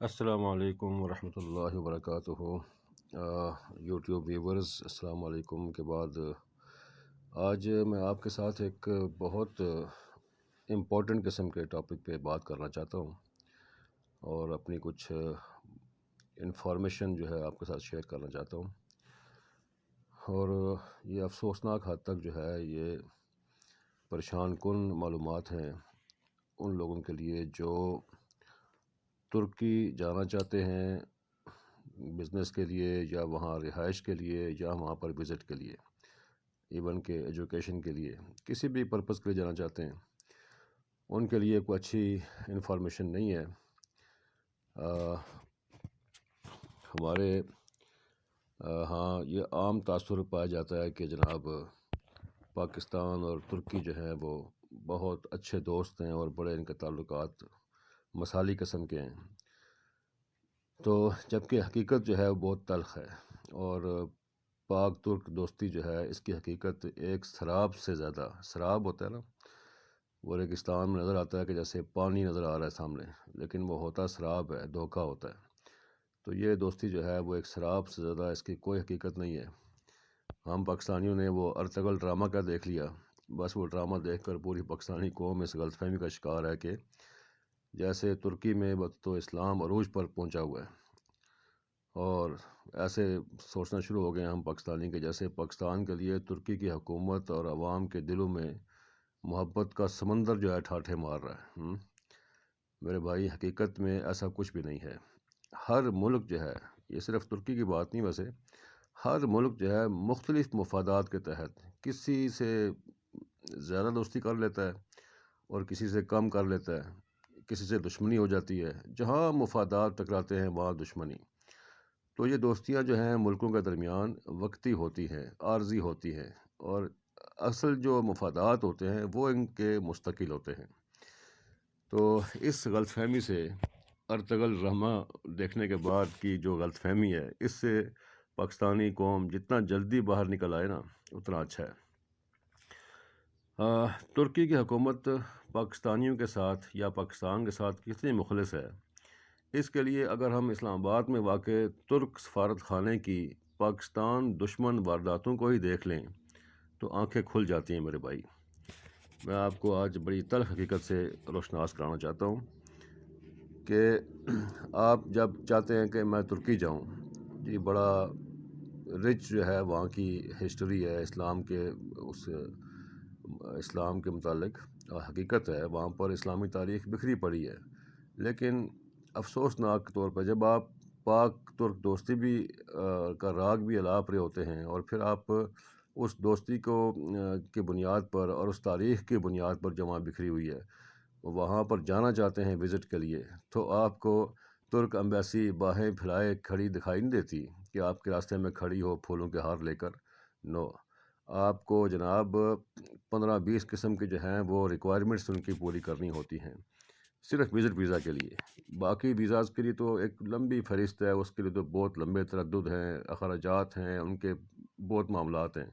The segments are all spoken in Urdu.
السلام علیکم ورحمۃ اللہ وبرکاتہ۔ یوٹیوب ویورز، السلام علیکم کے بعد آج میں آپ کے ساتھ ایک بہت امپورٹنٹ قسم کے ٹاپک پہ بات کرنا چاہتا ہوں اور اپنی کچھ انفارمیشن جو ہے آپ کے ساتھ شیئر کرنا چاہتا ہوں۔ اور یہ افسوسناک حد تک جو ہے یہ پریشان کن معلومات ہیں ان لوگوں کے لیے جو ترکی جانا چاہتے ہیں بزنس کے لیے یا وہاں رہائش کے لیے یا وہاں پر وزٹ کے لیے، ایون کہ ایجوکیشن کے لیے، کسی بھی پرپس کے لیے جانا چاہتے ہیں، ان کے لیے کوئی اچھی انفارمیشن نہیں ہے۔ ہمارے ہاں یہ عام تاثر پایا جاتا ہے کہ جناب پاکستان اور ترکی جو ہیں وہ بہت اچھے دوست ہیں اور بڑے ان کے تعلقات مثالی قسم کے ہیں، تو جبکہ حقیقت جو ہے وہ بہت تلخ ہے۔ اور پاک ترک دوستی جو ہے اس کی حقیقت ایک سراب سے زیادہ، سراب ہوتا ہے نا، وہ ریگستان میں نظر آتا ہے کہ جیسے پانی نظر آ رہا ہے سامنے، لیکن وہ ہوتا سراب ہے، دھوکہ ہوتا ہے۔ تو یہ دوستی جو ہے وہ ایک سراب سے زیادہ، اس کی کوئی حقیقت نہیں ہے۔ ہم پاکستانیوں نے وہ ارطغرل ڈرامہ کا دیکھ لیا، بس وہ ڈرامہ دیکھ کر پوری پاکستانی قوم اس غلط فہمی کا شکار ہے کہ جیسے ترکی میں وقت تو اسلام عروج پر پہنچا ہوا ہے، اور ایسے سوچنا شروع ہو گئے ہیں ہم پاکستانی کہ جیسے پاکستان کے لیے ترکی کی حکومت اور عوام کے دلوں میں محبت کا سمندر جو ہے ٹھاٹھے مار رہا ہے۔ میرے بھائی، حقیقت میں ایسا کچھ بھی نہیں ہے۔ ہر ملک جو ہے، یہ صرف ترکی کی بات نہیں، ویسے ہر ملک جو ہے مختلف مفادات کے تحت کسی سے زیادہ دوستی کر لیتا ہے اور کسی سے کم کر لیتا ہے، کسی سے دشمنی ہو جاتی ہے۔ جہاں مفادات ٹکراتے ہیں وہاں دشمنی۔ تو یہ دوستیاں جو ہیں ملکوں کے درمیان وقتی ہوتی ہیں، عارضی ہوتی ہیں، اور اصل جو مفادات ہوتے ہیں وہ ان کے مستقل ہوتے ہیں۔ تو اس غلط فہمی سے، ارطغرل ڈرامہ دیکھنے کے بعد کی جو غلط فہمی ہے، اس سے پاکستانی قوم جتنا جلدی باہر نکل آئے نا اتنا اچھا ہے۔ ترکی کی حکومت پاکستانیوں کے ساتھ یا پاکستان کے ساتھ کتنی مخلص ہے، اس کے لیے اگر ہم اسلام آباد میں واقع ترک سفارت خانے کی پاکستان دشمن وارداتوں کو ہی دیکھ لیں تو آنکھیں کھل جاتی ہیں میرے بھائی۔ میں آپ کو آج بڑی تلخ حقیقت سے روشناس کرانا چاہتا ہوں کہ آپ جب چاہتے ہیں کہ میں ترکی جاؤں، جی بڑا رچ جو ہے وہاں کی ہسٹری ہے اسلام کے متعلق، حقیقت ہے وہاں پر اسلامی تاریخ بکھری پڑی ہے، لیکن افسوسناک طور پر جب آپ پاک ترک دوستی بھی کا راگ بھی الاپ رہے ہوتے ہیں، اور پھر آپ اس دوستی کی بنیاد پر اور اس تاریخ کی بنیاد پر جمع بکھری ہوئی ہے وہاں پر جانا چاہتے ہیں وزٹ کے لیے، تو آپ کو ترک امبیسی باہیں پھیلائے کھڑی دکھائی نہیں دیتی کہ آپ کے راستے میں کھڑی ہو پھولوں کے ہار لے کر۔ نو، آپ کو جناب 15-20 قسم کے جو ہیں وہ ریکوائرمنٹس ان کی پوری کرنی ہوتی ہیں صرف وزٹ ویزا کے لیے۔ باقی ویزاز کے لیے تو ایک لمبی فہرست ہے، اس کے لیے تو بہت لمبے تردد ہیں، اخراجات ہیں، ان کے بہت معاملات ہیں۔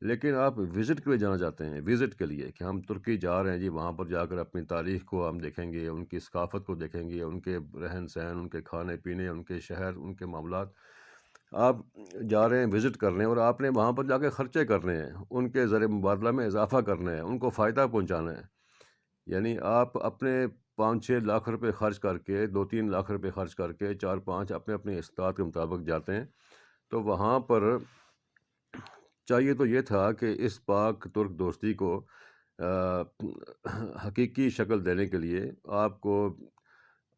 لیکن آپ وزٹ کے لیے جانا چاہتے ہیں، وزٹ کے لیے کہ ہم ترکی جا رہے ہیں جی، وہاں پر جا کر اپنی تاریخ کو ہم دیکھیں گے، ان کی ثقافت کو دیکھیں گے، ان کے رہن سہن، ان کے کھانے پینے، ان کے شہر، ان کے معاملات۔ آپ جا رہے ہیں وزٹ کرنے، اور آپ نے وہاں پر جا کے خرچے کرنے ہیں، ان کے زر مبادلہ میں اضافہ کرنا ہے، ان کو فائدہ پہنچانا ہے۔ یعنی آپ اپنے 5-6 لاکھ روپے خرچ کر کے، 2-3 لاکھ روپے خرچ کر کے، 4-5 اپنے استطاعت کے مطابق جاتے ہیں، تو وہاں پر چاہیے تو یہ تھا کہ اس پاک ترک دوستی کو حقیقی شکل دینے کے لیے آپ کو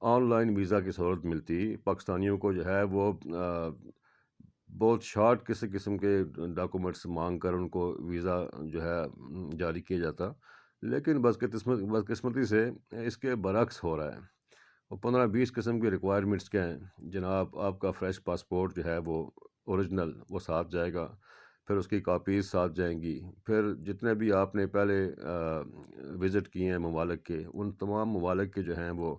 آن لائن ویزا کی سہولت ملتی، پاکستانیوں کو جو ہے وہ بہت شارٹ کسی قسم کے ڈاکومنٹس مانگ کر ان کو ویزا جو ہے جاری کیا جاتا، لیکن بدقسمتی سے اس کے برعکس ہو رہا ہے۔ اور 15-20 قسم کے ریکوائرمنٹس کیا ہیں جناب؟ آپ کا فریش پاسپورٹ جو ہے وہ اوریجنل وہ ساتھ جائے گا، پھر اس کی کاپیز ساتھ جائیں گی، پھر جتنے بھی آپ نے پہلے وزٹ کیے ہیں ممالک کے، ان تمام ممالک کے جو ہیں وہ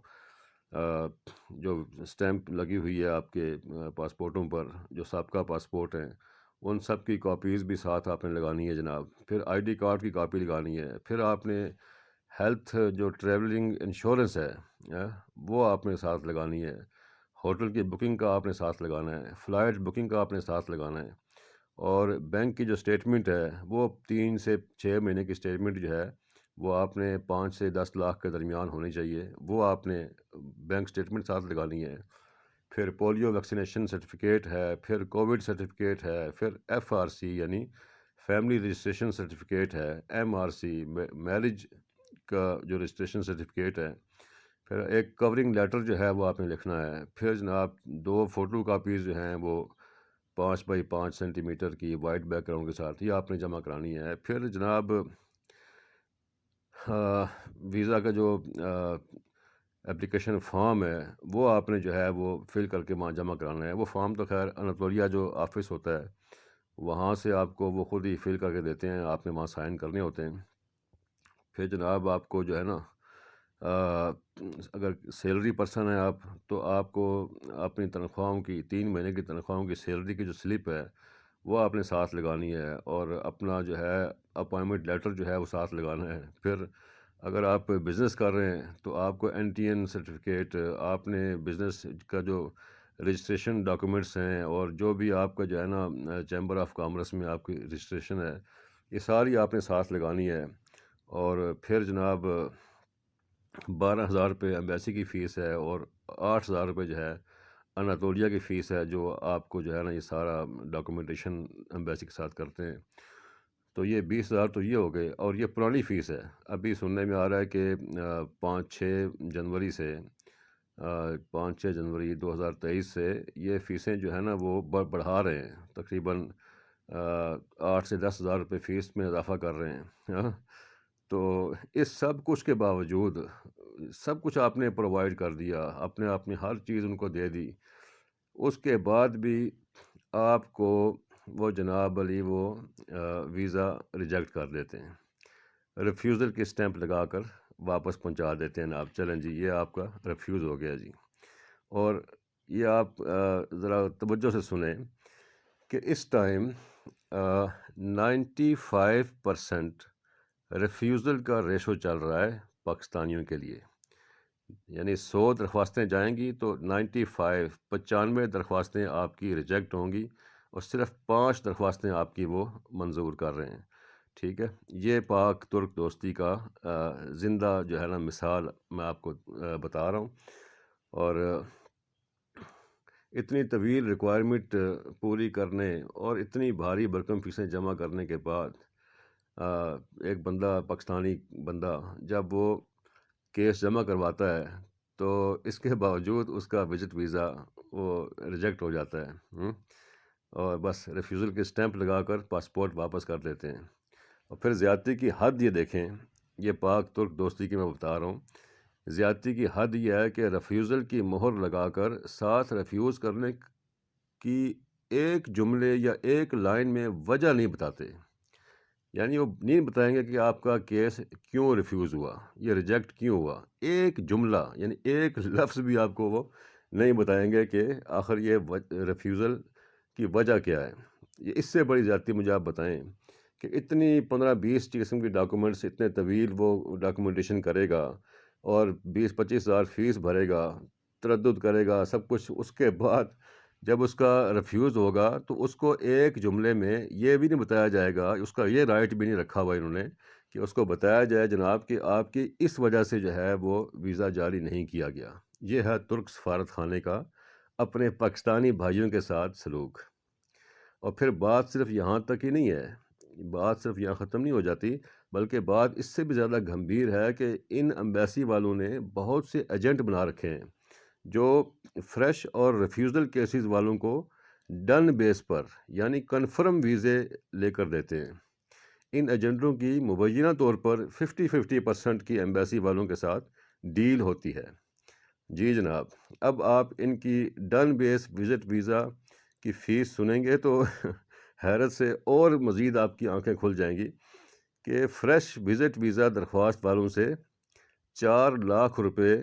جو اسٹیمپ لگی ہوئی ہے آپ کے پاسپورٹوں پر، جو سابقہ پاسپورٹ ہیں، ان سب کی کاپیز بھی ساتھ آپ نے لگانی ہے جناب۔ پھر آئی ڈی کارڈ کی کاپی لگانی ہے، پھر آپ نے ہیلتھ جو ٹریولنگ انشورنس ہے وہ آپ نے ساتھ لگانی ہے، ہوٹل کی بکنگ کا آپ نے ساتھ لگانا ہے، فلائٹ بکنگ کا آپ نے ساتھ لگانا ہے، اور بینک کی جو اسٹیٹمنٹ ہے وہ 3 سے 6 مہینے کی اسٹیٹمنٹ جو ہے وہ آپ نے 5 سے 10 لاکھ کے درمیان ہونی چاہیے، وہ آپ نے بینک اسٹیٹمنٹ ساتھ لگانی ہے۔ پھر پولیو ویکسینیشن سرٹیفکیٹ ہے، پھر کووڈ سرٹیفکیٹ ہے، پھر FRC یعنی فیملی رجسٹریشن سرٹیفکیٹ ہے، MRC میرج کا جو رجسٹریشن سرٹیفکیٹ ہے، پھر ایک کورنگ لیٹر جو ہے وہ آپ نے لکھنا ہے، پھر جناب 2 فوٹو کاپیز جو ہیں وہ 5 بائی 5 سینٹی میٹر کی وائٹ بیک گراؤنڈ کے ساتھ یہ آپ نے جمع کرانی ہے۔ پھر جناب ویزا کا جو اپلیکیشن فارم ہے وہ آپ نے جو ہے وہ فل کر کے وہاں جمع کرانا ہے۔ وہ فارم تو خیر اناطولیہ جو آفس ہوتا ہے وہاں سے آپ کو وہ خود ہی فل کر کے دیتے ہیں، آپ نے وہاں سائن کرنے ہوتے ہیں۔ پھر جناب آپ کو جو ہے نا اگر سیلری پرسن ہے آپ تو آپ کو اپنی تنخواہوں کی 3 مہینے کی تنخواہوں کی سیلری کی جو سلپ ہے وہ آپ نے ساتھ لگانی ہے، اور اپنا جو ہے اپائنٹمنٹ لیٹر جو ہے وہ ساتھ لگانا ہے۔ پھر اگر آپ بزنس کر رہے ہیں تو آپ کو NTN سرٹیفکیٹ، آپ نے بزنس کا جو رجسٹریشن ڈاکومنٹس ہیں اور جو بھی آپ کا جو ہے نا چیمبر آف کامرس میں آپ کی رجسٹریشن ہے یہ ساری آپ نے ساتھ لگانی ہے۔ اور پھر جناب 12,000 روپے ایمبیسی کی فیس ہے، اور 8,000 روپے جو ہے اناطولیہ کی فیس ہے، جو آپ کو جو ہے نا یہ سارا ڈاکومنٹیشن ایمبیسی کے ساتھ کرتے ہیں۔ تو یہ 20,000 تو یہ ہو گئے، اور یہ پرانی فیس ہے۔ ابھی سننے میں آ رہا ہے کہ 5-6 جنوری سے 5-6 جنوری 2023 سے یہ فیسیں جو ہے نا وہ بڑھا رہے ہیں، تقریباً 8 سے 10,000 روپے فیس میں اضافہ کر رہے ہیں ہاں۔ تو اس سب کچھ کے باوجود سب کچھ آپ نے پرووائڈ کر دیا، اپنی ہر چیز ان کو دے دی، اس کے بعد بھی آپ کو وہ جناب علی وہ ویزا ریجیکٹ کر دیتے ہیں، ریفیوزل کی اسٹیمپ لگا کر واپس پہنچا دیتے ہیں۔ آپ چلیں جی یہ آپ کا ریفیوز ہو گیا جی۔ اور یہ آپ ذرا توجہ سے سنیں کہ اس ٹائم 95% ریفیوزل کا ریشو چل رہا ہے پاکستانیوں کے لیے، یعنی 100 درخواستیں جائیں گی تو 95 درخواستیں آپ کی ریجیکٹ ہوں گی، اور صرف 5 درخواستیں آپ کی وہ منظور کر رہے ہیں۔ ٹھیک ہے، یہ پاک ترک دوستی کا زندہ جو ہے نا مثال میں آپ کو بتا رہا ہوں۔ اور اتنی طویل ریکوائرمنٹ پوری کرنے اور اتنی بھاری بھرکم فیسیں جمع کرنے کے بعد ایک بندہ پاکستانی بندہ جب وہ کیس جمع کرواتا ہے تو اس کے باوجود اس کا وزٹ ویزا وہ ریجیکٹ ہو جاتا ہے، اور بس ریفیوزل کے اسٹیمپ لگا کر پاسپورٹ واپس کر دیتے ہیں۔ اور پھر زیادتی کی حد یہ دیکھیں، یہ پاک ترک دوستی کی میں بتا رہا ہوں، زیادتی کی حد یہ ہے کہ ریفیوزل کی مہر لگا کر ساتھ ریفیوز کرنے کی ایک جملے یا ایک لائن میں وجہ نہیں بتاتے، یعنی وہ نہیں بتائیں گے کہ آپ کا کیس کیوں ریفیوز ہوا، یہ ریجیکٹ کیوں ہوا، ایک جملہ یعنی ایک لفظ بھی آپ کو وہ نہیں بتائیں گے کہ آخر یہ ریفیوزل کی وجہ کیا ہے۔ یہ اس سے بڑی زیادتی مجھے آپ بتائیں کہ اتنی 15-20 قسم کی ڈاکومنٹس، اتنے طویل وہ ڈاکومنٹیشن کرے گا اور 20-25 ہزار فیس بھرے گا، تردد کرے گا سب کچھ، اس کے بعد جب اس کا ریفیوز ہوگا تو اس کو ایک جملے میں یہ بھی نہیں بتایا جائے گا، اس کا یہ رائٹ بھی نہیں رکھا ہوا انہوں نے کہ اس کو بتایا جائے جناب کہ آپ کی اس وجہ سے جو ہے وہ ویزا جاری نہیں کیا گیا۔ یہ ہے ترک سفارت خانے کا اپنے پاکستانی بھائیوں کے ساتھ سلوک۔ اور پھر بات صرف یہاں تک ہی نہیں ہے، بات صرف یہاں ختم نہیں ہو جاتی، بلکہ بات اس سے بھی زیادہ گھمبیر ہے کہ ان ایمبیسی والوں نے بہت سے ایجنٹ بنا رکھے ہیں جو فریش اور ریفیوزل کیسز والوں کو ڈن بیس پر یعنی کنفرم ویزے لے کر دیتے ہیں۔ ان ایجنٹوں کی مبینہ طور پر 50% کی ایمبیسی والوں کے ساتھ ڈیل ہوتی ہے۔ جی جناب، اب آپ ان کی ڈن بیس وزٹ ویزا کی فیس سنیں گے تو حیرت سے اور مزید آپ کی آنکھیں کھل جائیں گی کہ فریش وزٹ ویزا درخواست والوں سے 4 لاکھ روپے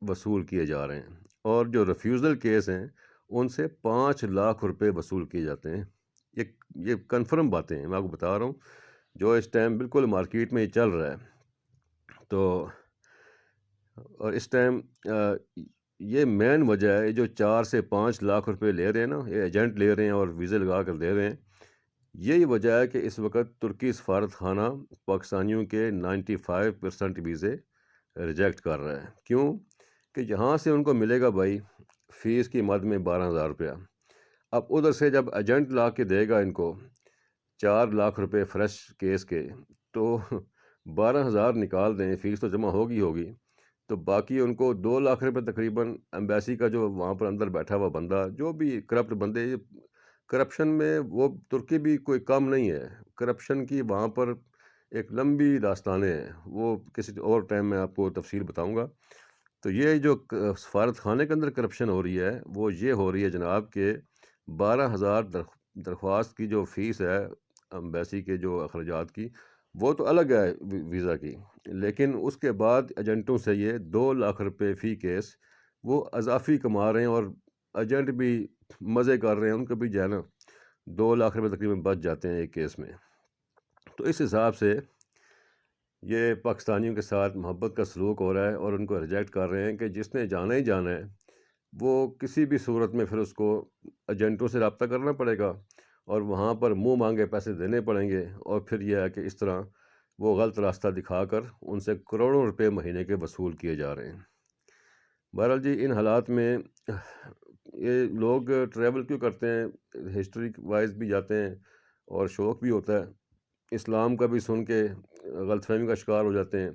وصول کیے جا رہے ہیں، اور جو ریفیوزل کیس ہیں ان سے 5 لاکھ روپے وصول کیے جاتے ہیں۔ یہ کنفرم باتیں ہیں، میں آپ کو بتا رہا ہوں جو اس ٹائم بالکل مارکیٹ میں چل رہا ہے۔ تو اور اس ٹائم یہ مین وجہ ہے، جو 4 سے 5 لاکھ روپے لے رہے ہیں نا، یہ ایجنٹ لے رہے ہیں اور ویزے لگا کر دے رہے ہیں، یہی وجہ ہے کہ اس وقت ترکی سفارت خانہ پاکستانیوں کے 95% ویزے ریجیکٹ کر رہا ہے۔ کیوں؟ کہ یہاں سے ان کو ملے گا بھائی فیس کی مد میں 12,000 روپیہ، اب ادھر سے جب ایجنٹ لا کے دے گا ان کو 4 لاکھ روپے فریش کیس کے، تو 12,000 نکال دیں، فیس تو جمع ہوگی، تو باقی ان کو 2 لاکھ روپے تقریباً ایمبیسی کا جو وہاں پر اندر بیٹھا ہوا بندہ، جو بھی کرپٹ بندے، کرپشن میں وہ ترکی بھی کوئی کم نہیں ہے، کرپشن کی وہاں پر ایک لمبی داستانیں ہیں، وہ کسی اور ٹائم میں آپ کو تفصیل بتاؤں گا۔ تو یہ جو سفارت خانے کے اندر کرپشن ہو رہی ہے، وہ یہ ہو رہی ہے جناب کہ 12,000 درخواست کی جو فیس ہے ایمبیسی کے جو اخراجات کی، وہ تو الگ ہے ویزا کی، لیکن اس کے بعد ایجنٹوں سے یہ 2 لاکھ روپے فی کیس وہ اضافی کما رہے ہیں، اور ایجنٹ بھی مزے کر رہے ہیں، ان کو بھی جو ہے نا 2 لاکھ روپے تقریباً بچ جاتے ہیں ایک کیس میں۔ تو اس حساب سے یہ پاکستانیوں کے ساتھ محبت کا سلوک ہو رہا ہے، اور ان کو ریجیکٹ کر رہے ہیں کہ جس نے جانا ہی جانا ہے وہ کسی بھی صورت میں پھر اس کو ایجنٹوں سے رابطہ کرنا پڑے گا، اور وہاں پر منہ مانگے پیسے دینے پڑیں گے، اور پھر یہ ہے کہ اس طرح وہ غلط راستہ دکھا کر ان سے کروڑوں روپے مہینے کے وصول کیے جا رہے ہیں۔ بہرحال جی، ان حالات میں یہ لوگ ٹریول کیوں کرتے ہیں؟ ہسٹری وائز بھی جاتے ہیں اور شوق بھی ہوتا ہے، اسلام کا بھی سن کے غلط فہمی کا شکار ہو جاتے ہیں۔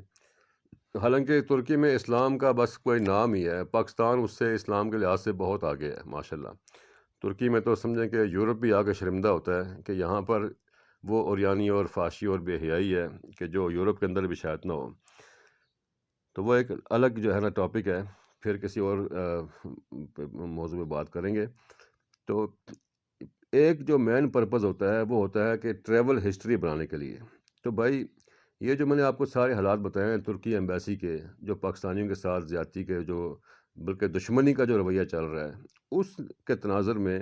حالانکہ ترکی میں اسلام کا بس کوئی نام ہی ہے، پاکستان اس سے اسلام کے لحاظ سے بہت آگے ہے ماشاءاللہ۔ ترکی میں تو سمجھیں کہ یورپ بھی آگے شرمندہ ہوتا ہے کہ یہاں پر وہ اوریانی اور فحاشی اور بے حیائی ہے کہ جو یورپ کے اندر بھی شاید نہ ہو۔ تو وہ ایک الگ جو ہے نا ٹاپک ہے، پھر کسی اور موضوع میں بات کریں گے۔ تو ایک جو مین پرپز ہوتا ہے وہ ہوتا ہے کہ ٹریول ہسٹری بنانے کے لیے۔ تو بھائی یہ جو میں نے آپ کو سارے حالات بتائے ہیں ترکی ایمبیسی کے، جو پاکستانیوں کے ساتھ زیادتی کے، جو بلکہ دشمنی کا جو رویہ چل رہا ہے، اس کے تناظر میں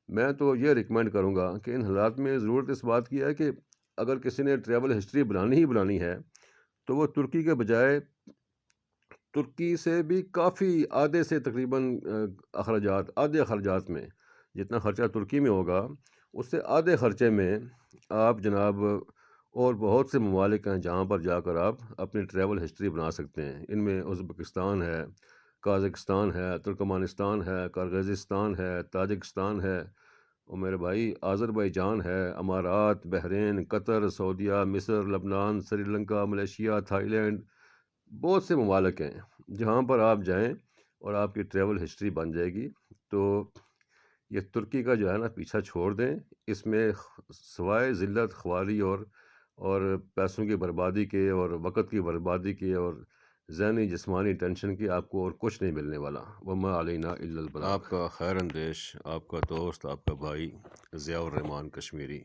میں تو یہ ریکمینڈ کروں گا کہ ان حالات میں ضرورت اس بات کی ہے کہ اگر کسی نے ٹریول ہسٹری بنانی ہے تو وہ ترکی کے بجائے ترکی سے بھی کافی آدھے سے تقریباً آدھے اخراجات میں، جتنا خرچہ ترکی میں ہوگا اس سے آدھے خرچے میں آپ جناب اور بہت سے ممالک ہیں جہاں پر جا کر آپ اپنی ٹریول ہسٹری بنا سکتے ہیں۔ ان میں ازبکستان ہے، قازقستان ہے، ترکمانستان ہے، کرغزستان ہے، تاجکستان ہے، اور میرے بھائی آذربائیجان ہے، امارات، بحرین، قطر، سعودیہ، مصر، لبنان، Sri Lanka, Malaysia, Thai land, بہت سے ممالک ہیں جہاں پر آپ جائیں اور آپ کی ٹریول ہسٹری بن جائے گی۔ تو یہ ترکی کا جو ہے نا پیچھا چھوڑ دیں، اس میں سوائے ذلت خواری اور پیسوں کی بربادی کے اور وقت کی بربادی کے اور ذہنی جسمانی ٹینشن کی آپ کو اور کچھ نہیں ملنے والا۔ وما علینا الا البلاغ۔ آپ کا خیر اندیش، آپ کا دوست، آپ کا بھائی ضیاء الرحمان کشمیری۔